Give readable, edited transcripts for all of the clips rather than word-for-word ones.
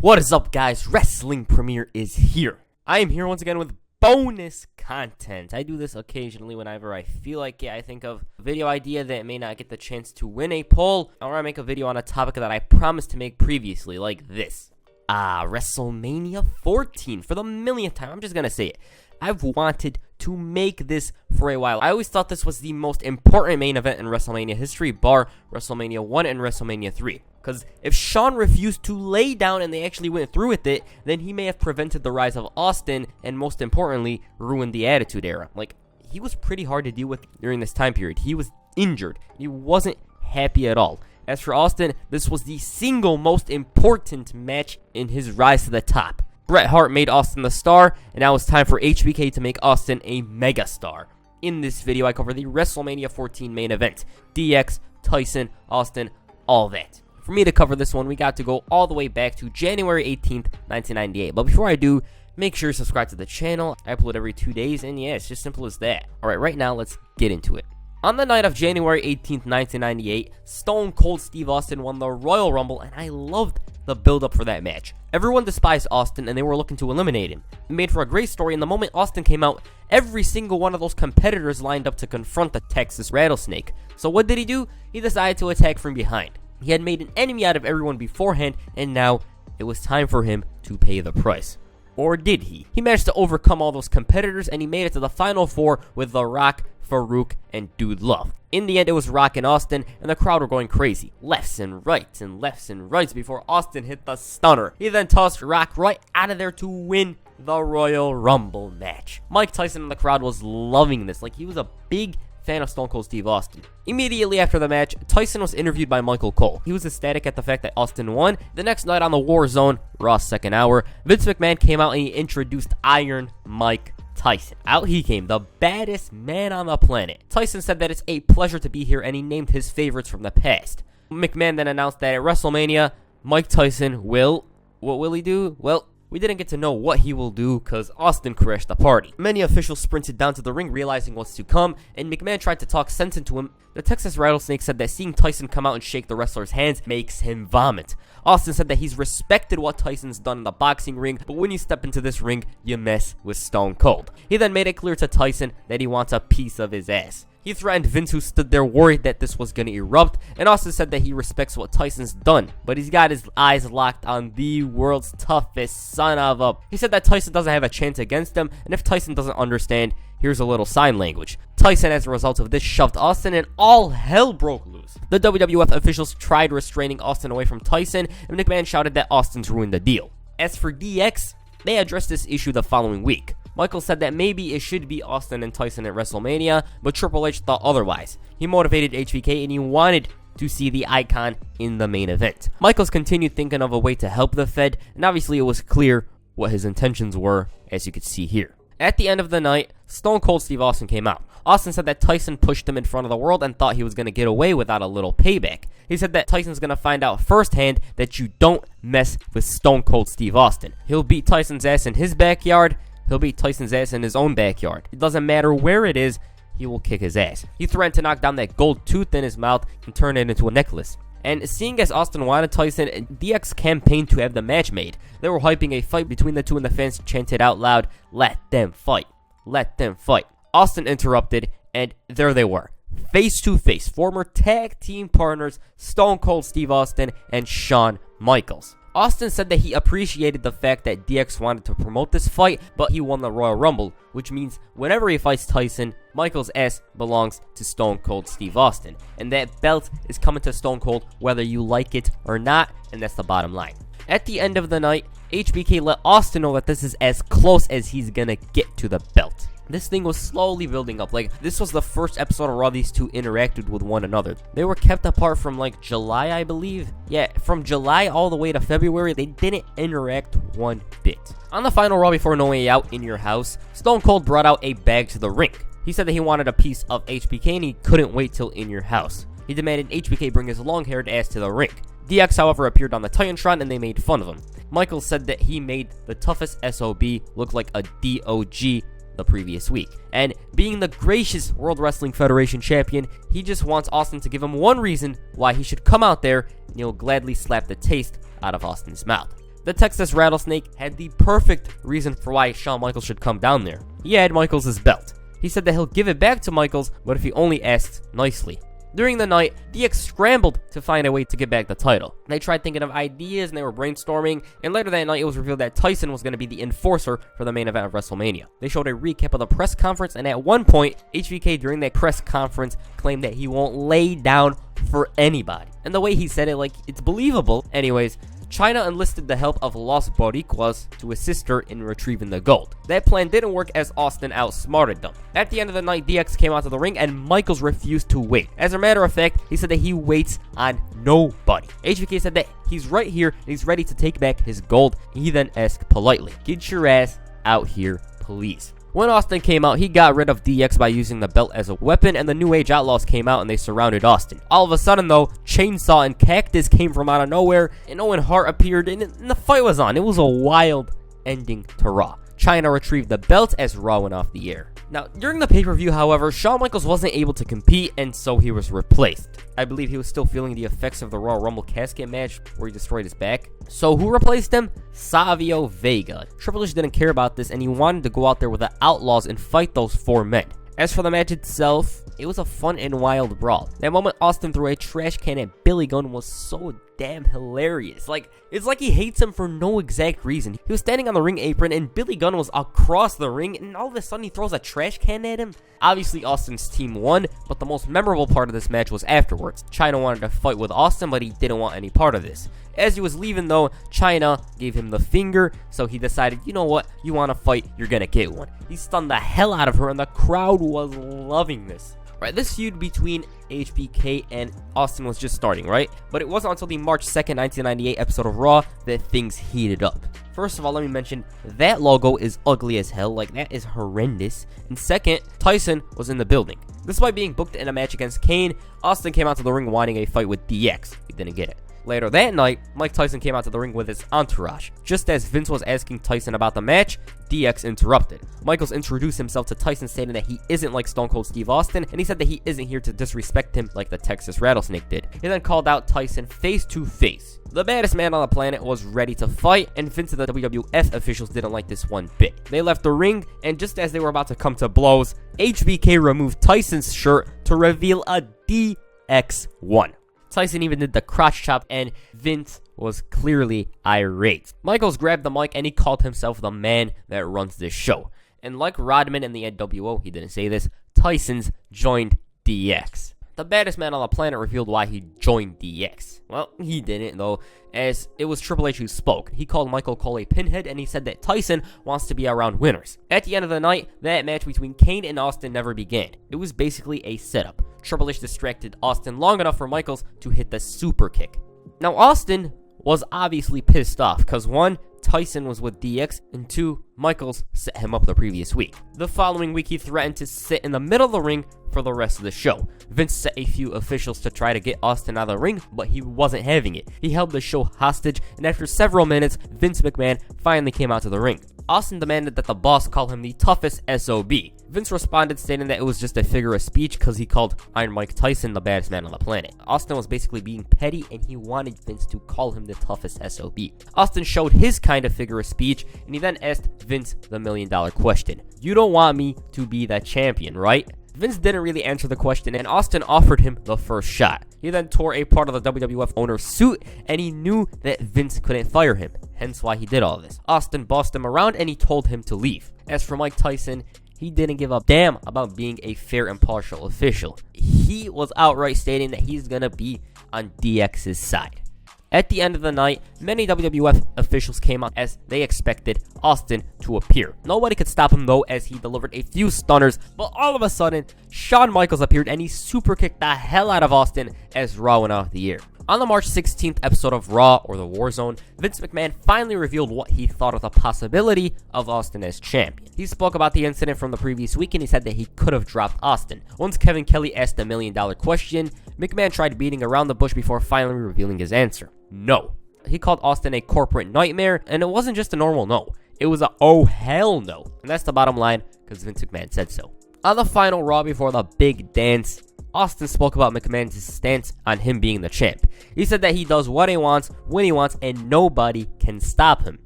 What is up, guys? Wrestling Premiere is here. I am here once again with bonus content. I do this occasionally whenever I feel like it. I think of a video idea that may not get the chance to win a poll, or I make a video on a topic that I promised to make previously, like this. WrestleMania 14. For the millionth time, I'm just gonna say it. I've wanted to make this for a while. I always thought this was the most important main event in WrestleMania history, bar WrestleMania 1 and WrestleMania 3. Because if Shawn refused to lay down and they actually went through with it, then he may have prevented the rise of Austin, and most importantly, ruined the Attitude Era. Like, he was pretty hard to deal with during this time period. He was injured. He wasn't happy at all. As for Austin, this was the single most important match in his rise to the top. Bret Hart made Austin the star, and now it's time for HBK to make Austin a megastar. In this video, I cover the WrestleMania 14 main event. DX, Tyson, Austin, all that. For me to cover this one, we got to go all the way back to January 18th, 1998. But before I do, make sure you subscribe to the channel. I upload every 2 days, and yeah, it's just simple as that. Alright, right now, let's get into it. On the night of January 18th, 1998, Stone Cold Steve Austin won the Royal Rumble, and I loved the build-up for that match. Everyone despised Austin, and they were looking to eliminate him. It made for a great story, and the moment Austin came out, every single one of those competitors lined up to confront the Texas Rattlesnake. So what did he do? He decided to attack from behind. He had made an enemy out of everyone beforehand, and now it was time for him to pay the price. Or did he? He managed to overcome all those competitors, and he made it to the Final Four with The Rock, Farouk, and Dude Love. In the end, it was Rock and Austin, and the crowd were going crazy. Lefts and rights before Austin hit the stunner. He then tossed Rock right out of there to win the Royal Rumble match. Mike Tyson in the crowd was loving this. Like, he was a big fan of Stone Cold Steve Austin. Immediately after the match, Tyson was interviewed by Michael Cole. He was ecstatic at the fact that Austin won. The next night on the War Zone, Raw's second hour, Vince McMahon came out and he introduced Iron Mike Tyson. Out he came, the baddest man on the planet. Tyson said that it's a pleasure to be here, and he named his favorites from the past. McMahon then announced that at WrestleMania, Mike Tyson will... What will he do? Well, we didn't get to know what he will do because Austin crashed the party. Many officials sprinted down to the ring realizing what's to come, and McMahon tried to talk sense into him. The Texas Rattlesnake said that seeing Tyson come out and shake the wrestler's hands makes him vomit. Austin said that he's respected what Tyson's done in the boxing ring, but when you step into this ring, you mess with Stone Cold. He then made it clear to Tyson that he wants a piece of his ass. He threatened Vince, who stood there worried that this was going to erupt, and Austin said that he respects what Tyson's done, but he's got his eyes locked on the world's toughest son of a... He said that Tyson doesn't have a chance against him, and if Tyson doesn't understand, here's a little sign language. Tyson, as a result of this, shoved Austin, and all hell broke loose. The WWF officials tried restraining Austin away from Tyson, and McMahon shouted that Austin's ruined the deal. As for DX, they addressed this issue the following week. Michael said that maybe it should be Austin and Tyson at WrestleMania, but Triple H thought otherwise. He motivated HBK and he wanted to see the icon in the main event. Michaels continued thinking of a way to help the Fed, and obviously it was clear what his intentions were, as you could see here. At the end of the night, Stone Cold Steve Austin came out. Austin said that Tyson pushed him in front of the world and thought he was going to get away without a little payback. He said that Tyson's going to find out firsthand that you don't mess with Stone Cold Steve Austin. He'll beat Tyson's ass in his backyard. He'll beat Tyson's ass in his own backyard. It doesn't matter where it is, he will kick his ass. He threatened to knock down that gold tooth in his mouth and turn it into a necklace. And seeing as Austin wanted Tyson, DX campaigned to have the match made. They were hyping a fight between the two, and the fans chanted out loud, "Let them fight. Let them fight." Austin interrupted, and there they were. Face to face, former tag team partners Stone Cold Steve Austin and Shawn Michaels. Austin said that he appreciated the fact that DX wanted to promote this fight, but he won the Royal Rumble, which means whenever he fights Tyson, Michaels' ass belongs to Stone Cold Steve Austin. And that belt is coming to Stone Cold whether you like it or not, and that's the bottom line. At the end of the night, HBK let Austin know that this is as close as he's gonna get to the belt. This thing was slowly building up. Like, this was the first episode of Raw these two interacted with one another. They were kept apart from, like, July, I believe. Yeah, from July all the way to February, they didn't interact one bit. On the final Raw before No Way Out in your house, Stone Cold brought out a bag to the ring. He said that he wanted a piece of HBK and he couldn't wait till In Your House. He demanded HBK bring his long-haired ass to the ring. DX, however, appeared on the Titantron and they made fun of him. Michaels said that he made the toughest SOB look like a DOG the previous week. And being the gracious World Wrestling Federation champion, he just wants Austin to give him one reason why he should come out there, and he'll gladly slap the taste out of Austin's mouth. The Texas Rattlesnake had the perfect reason for why Shawn Michaels should come down there. He had Michaels' belt. He said that he'll give it back to Michaels, but if he only asked nicely. During the night, DX scrambled to find a way to get back the title. They tried thinking of ideas and they were brainstorming, and later that night it was revealed that Tyson was going to be the enforcer for the main event of WrestleMania. They showed a recap of the press conference, and at one point, HBK during that press conference claimed that he won't lay down for anybody. And the way he said it, like, it's believable. Anyways, China enlisted the help of Los Boricuas to assist her in retrieving the gold. That plan didn't work as Austin outsmarted them. At the end of the night, DX came out to the ring and Michaels refused to wait. As a matter of fact, he said that he waits on nobody. HBK said that he's right here and he's ready to take back his gold. He then asked politely, "Get your ass out here, please." When Austin came out, he got rid of DX by using the belt as a weapon, and the New Age Outlaws came out and they surrounded Austin. All of a sudden, though, Chainsaw and Cactus came from out of nowhere, and Owen Hart appeared, and the fight was on. It was a wild ending to Raw. China retrieved the belt as Raw went off the air. Now, during the pay-per-view, however, Shawn Michaels wasn't able to compete, and so he was replaced. I believe he was still feeling the effects of the Royal Rumble casket match where he destroyed his back. So who replaced him? Savio Vega. Triple H didn't care about this, and he wanted to go out there with the Outlaws and fight those 4 men. As for the match itself, it was a fun and wild brawl. That moment Austin threw a trash can at Billy Gunn was so damn hilarious. It's like he hates him for no exact reason. He was standing on the ring apron and Billy Gunn was across the ring, and all of a sudden he throws a trash can at him. Obviously Austin's team won, but the most memorable part of this match was afterwards. China wanted to fight with Austin, but he didn't want any part of this. As he was leaving though, China gave him the finger, so he decided, you know what, you want to fight, you're gonna get one. He stunned the hell out of her and the crowd was loving this. Right, this feud between HBK and Austin was just starting, right? But it wasn't until the March 2nd, 1998 episode of Raw that things heated up. First of all, let me mention, that logo is ugly as hell. Like, that is horrendous. And second, Tyson was in the building. Despite being booked in a match against Kane, Austin came out to the ring wanting a fight with DX. He didn't get it. Later that night, Mike Tyson came out to the ring with his entourage. Just as Vince was asking Tyson about the match, DX interrupted. Michaels introduced himself to Tyson, stating that he isn't like Stone Cold Steve Austin, and he said that he isn't here to disrespect him like the Texas Rattlesnake did. He then called out Tyson face to face. The baddest man on the planet was ready to fight, and Vince and the WWF officials didn't like this one bit. They left the ring, and just as they were about to come to blows, HBK removed Tyson's shirt to reveal a DX1. Tyson even did the crotch chop, and Vince was clearly irate. Michaels grabbed the mic and he called himself the man that runs this show. And like Rodman and the NWO, he didn't say this, Tyson's joined DX. The baddest man on the planet revealed why he joined DX. Well, he didn't though, as it was Triple H who spoke. He called Michael Cole a pinhead, and he said that Tyson wants to be around winners. At the end of the night, that match between Kane and Austin never began. It was basically a setup. Triple H distracted Austin long enough for Michaels to hit the super kick. Now Austin was obviously pissed off, because 1, Tyson was with DX, and 2, Michaels set him up the previous week. The following week, he threatened to sit in the middle of the ring for the rest of the show. Vince set a few officials to try to get Austin out of the ring, but he wasn't having it. He held the show hostage, and after several minutes, Vince McMahon finally came out to the ring. Austin demanded that the boss call him the toughest SOB. Vince responded stating that it was just a figure of speech because he called Iron Mike Tyson the baddest man on the planet. Austin was basically being petty, and he wanted Vince to call him the toughest SOB. Austin showed his kind of figure of speech, and he then asked Vince the $1 million question. You don't want me to be the champion, right? Vince didn't really answer the question, and Austin offered him the first shot. He then tore a part of the WWF owner's suit, and he knew that Vince couldn't fire him, hence why he did all this. Austin bossed him around, and he told him to leave. As for Mike Tyson, he didn't give a damn about being a fair and impartial official. He was outright stating that he's gonna be on DX's side. At the end of the night, many WWF officials came out as they expected Austin to appear. Nobody could stop him though, as he delivered a few stunners, but all of a sudden, Shawn Michaels appeared and he super kicked the hell out of Austin as Raw went off the air. On the March 16th episode of Raw, or the War Zone, Vince McMahon finally revealed what he thought of the possibility of Austin as champion. He spoke about the incident from the previous week, and he said that he could have dropped Austin. Once Kevin Kelly asked the $1 million question, McMahon tried beating around the bush before finally revealing his answer. No. He called Austin a corporate nightmare, and it wasn't just a normal no. It was a oh hell no. And that's the bottom line, because Vince McMahon said so. On the final Raw before the big dance, Austin spoke about McMahon's stance on him being the champ. He said that he does what he wants, when he wants, and nobody can stop him.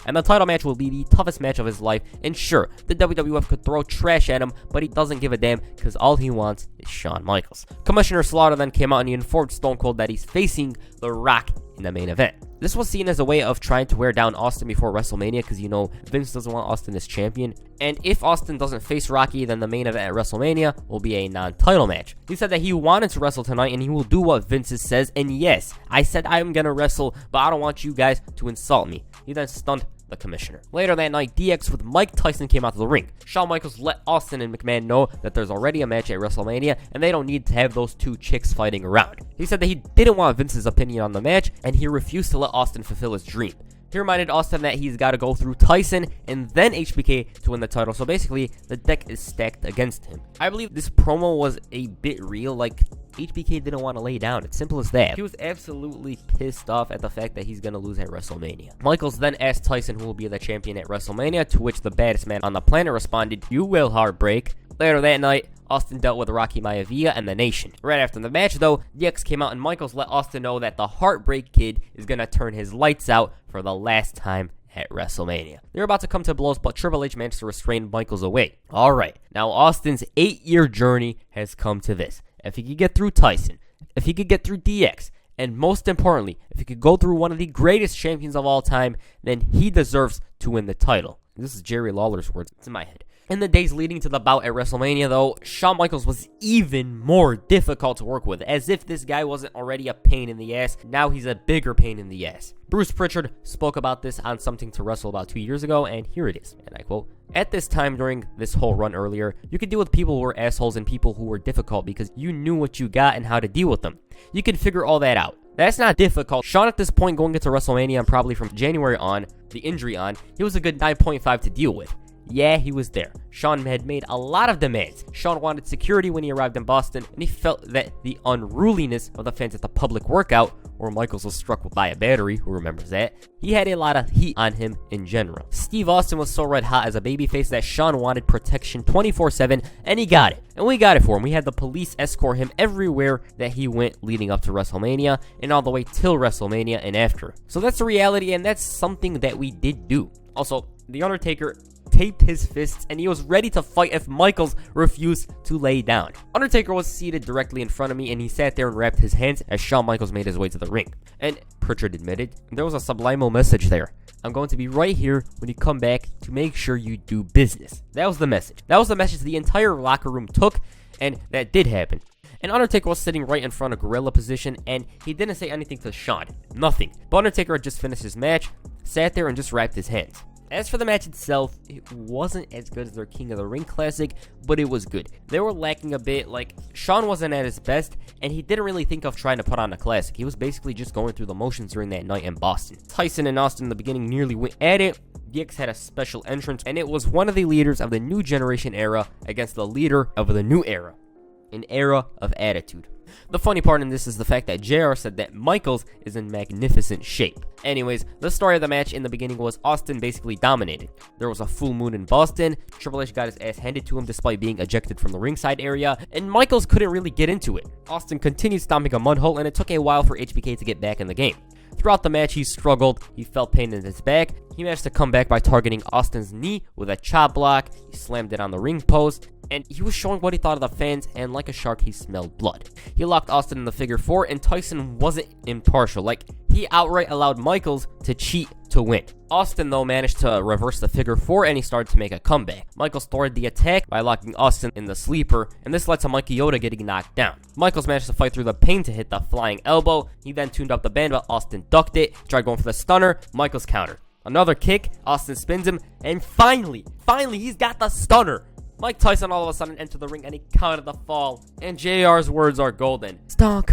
And the title match will be the toughest match of his life. And sure, the WWF could throw trash at him, but he doesn't give a damn because all he wants is Shawn Michaels. Commissioner Slaughter then came out and he informed Stone Cold that he's facing The Rock in the main event. This was seen as a way of trying to wear down Austin before WrestleMania because, you know, Vince doesn't want Austin as champion. And if Austin doesn't face Rocky, then the main event at WrestleMania will be a non-title match. He said that he wanted to wrestle tonight and he will do what Vince says. And yes, I said I'm going to wrestle, but I don't want you guys to insult me. He then stunned the commissioner. Later that night, DX with Mike Tyson came out to the ring. Shawn Michaels let Austin and McMahon know that there's already a match at WrestleMania and they don't need to have those two chicks fighting around. He said that he didn't want Vince's opinion on the match and he refused to let Austin fulfill his dream. He reminded Austin that he's got to go through Tyson and then HBK to win the title, so basically the deck is stacked against him. I believe this promo was a bit real, like HBK didn't want to lay down. It's simple as that. He was absolutely pissed off at the fact that he's going to lose at WrestleMania. Michaels then asked Tyson who will be the champion at WrestleMania, to which the baddest man on the planet responded, "You will, Heartbreak." Later that night, Austin dealt with Rocky Maivia and the Nation. Right after the match, though, DX came out and Michaels let Austin know that the Heartbreak Kid is going to turn his lights out for the last time at WrestleMania. They were about to come to blows, but Triple H managed to restrain Michaels away. Alright, now Austin's 8-year journey has come to this. If he could get through Tyson, if he could get through DX, and most importantly, if he could go through one of the greatest champions of all time, then he deserves to win the title. This is Jerry Lawler's words. It's in my head. In the days leading to the bout at WrestleMania, though, Shawn Michaels was even more difficult to work with. As if this guy wasn't already a pain in the ass, now he's a bigger pain in the ass. Bruce Pritchard spoke about this on Something to Wrestle about 2 years ago, and here it is, and I quote, "At this time during this whole run earlier, you could deal with people who were assholes and people who were difficult because you knew what you got and how to deal with them. You could figure all that out. That's not difficult." Shawn at this point going into WrestleMania and probably from January on, the injury on, he was a good 9.5 to deal with. Yeah, he was there. Shawn had made a lot of demands. Shawn wanted security when he arrived in Boston, and he felt that the unruliness of the fans at the public workout, where Michaels was struck by a battery, who remembers that, he had a lot of heat on him in general. Steve Austin was so red hot as a babyface that Shawn wanted protection 24/7, and he got it. And we got it for him. We had the police escort him everywhere that he went leading up to WrestleMania, and all the way till WrestleMania and after. So that's the reality, and that's something that we did do. Also, The Undertaker taped his fists and he was ready to fight if Michaels refused to lay down. Undertaker was seated directly in front of me and he sat there and wrapped his hands as Shawn Michaels made his way to the ring. And Pritchard admitted, there was a subliminal message there. I'm going to be right here when you come back to make sure you do business. That was the message. That was the message the entire locker room took, and that did happen. And Undertaker was sitting right in front of gorilla position, and he didn't say anything to Shawn. Nothing. But Undertaker had just finished his match, sat there and just wrapped his hands. As for the match itself, it wasn't as good as their King of the Ring Classic, but it was good. They were lacking a bit, like, Shawn wasn't at his best, and he didn't really think of trying to put on a Classic. He was basically just going through the motions during that night in Boston. Tyson and Austin in the beginning nearly went at it. DX had a special entrance, and it was one of the leaders of the new generation era against the leader of the new era. An era of attitude. The funny part in this is the fact that JR said that Michaels is in magnificent shape. Anyways, the story of the match in the beginning was Austin basically dominated. There was a full moon in Boston, Triple H got his ass handed to him despite being ejected from the ringside area, and Michaels couldn't really get into it. Austin continued stomping a mud hole, and it took a while for HBK to get back in the game. Throughout the match, he struggled, he felt pain in his back, he managed to come back by targeting Austin's knee with a chop block, he slammed it on the ring post, and he was showing what he thought of the fans, and like a shark, he smelled blood. He locked Austin in the figure four, and Tyson wasn't impartial, like, he outright allowed Michaels to cheat to win. Austin, though, managed to reverse the figure four, and he started to make a comeback. Michaels started the attack by locking Austin in the sleeper, and this led to Mikey Yoda getting knocked down. Michaels managed to fight through the pain to hit the flying elbow. He then tuned up the band, but Austin ducked it, tried going for the stunner, Michaels countered. Another kick, Austin spins him, and finally, he's got the stunner. Mike Tyson all of a sudden entered the ring and he counted the fall. And JR's words are golden. Stone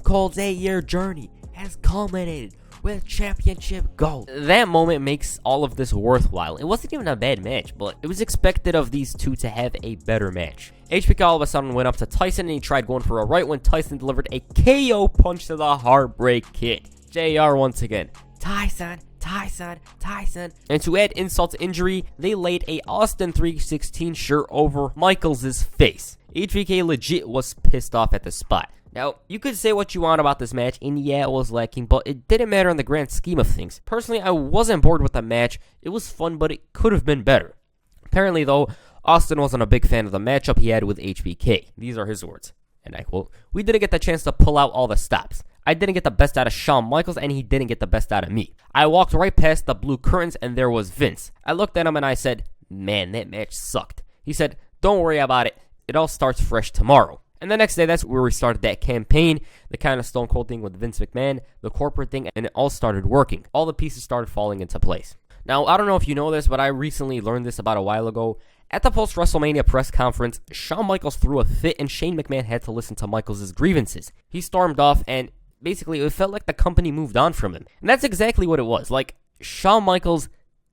Cold's 8-year journey has culminated with championship gold. That moment makes all of this worthwhile. It wasn't even a bad match, but it was expected of these two to have a better match. HBK all of a sudden went up to Tyson and he tried going for a right when Tyson delivered a KO punch to the Heartbreak Kid. JR once again. Tyson, Tyson. And to add insult to injury, they laid a Austin 316 shirt over Michaels' face. HBK legit was pissed off at the spot. Now, you could say what you want about this match, and yeah, it was lacking, but it didn't matter in the grand scheme of things. Personally, I wasn't bored with the match. It was fun, but it could have been better. Apparently, though, Austin wasn't a big fan of the matchup he had with HBK. These are his words, and I quote, "We didn't get the chance to pull out all the stops. I didn't get the best out of Shawn Michaels, and he didn't get the best out of me. I walked right past the blue curtains, and there was Vince. I looked at him, and I said, man, that match sucked. He said, don't worry about it. It all starts fresh tomorrow. And the next day, that's where we started that campaign, the kind of Stone Cold thing with Vince McMahon, the corporate thing, and it all started working. All the pieces started falling into place. Now, I don't know if you know this, but I recently learned this about a while ago. At the post-WrestleMania press conference, Shawn Michaels threw a fit, and Shane McMahon had to listen to Michaels' grievances. He stormed off, and basically, it felt like the company moved on from him. And that's exactly what it was. Like, Shawn Michaels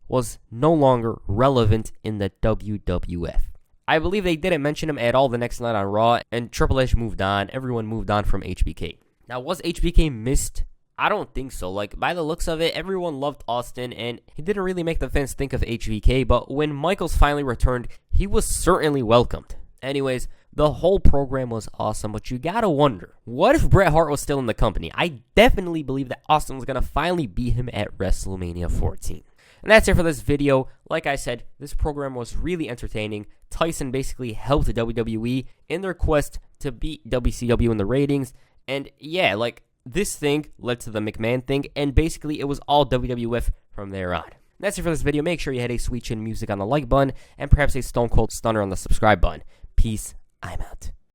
was no longer relevant in the WWF. I believe they didn't mention him at all the next night on Raw, and Triple H moved on. Everyone moved on from HBK. Now, was HBK missed? I don't think so. Like, by the looks of it, everyone loved Austin, and he didn't really make the fans think of HBK, but when Michaels finally returned, he was certainly welcomed. Anyways, the whole program was awesome, but you gotta wonder, what if Bret Hart was still in the company? I definitely believe that Austin was gonna finally beat him at WrestleMania 14. And that's it for this video. Like I said, this program was really entertaining. Tyson basically helped the WWE in their quest to beat WCW in the ratings. And yeah, like, this thing led to the McMahon thing, and basically it was all WWF from there on. And that's it for this video. Make sure you hit a sweet chin music on the like button, and perhaps a Stone Cold Stunner on the subscribe button. Peace. I'm out.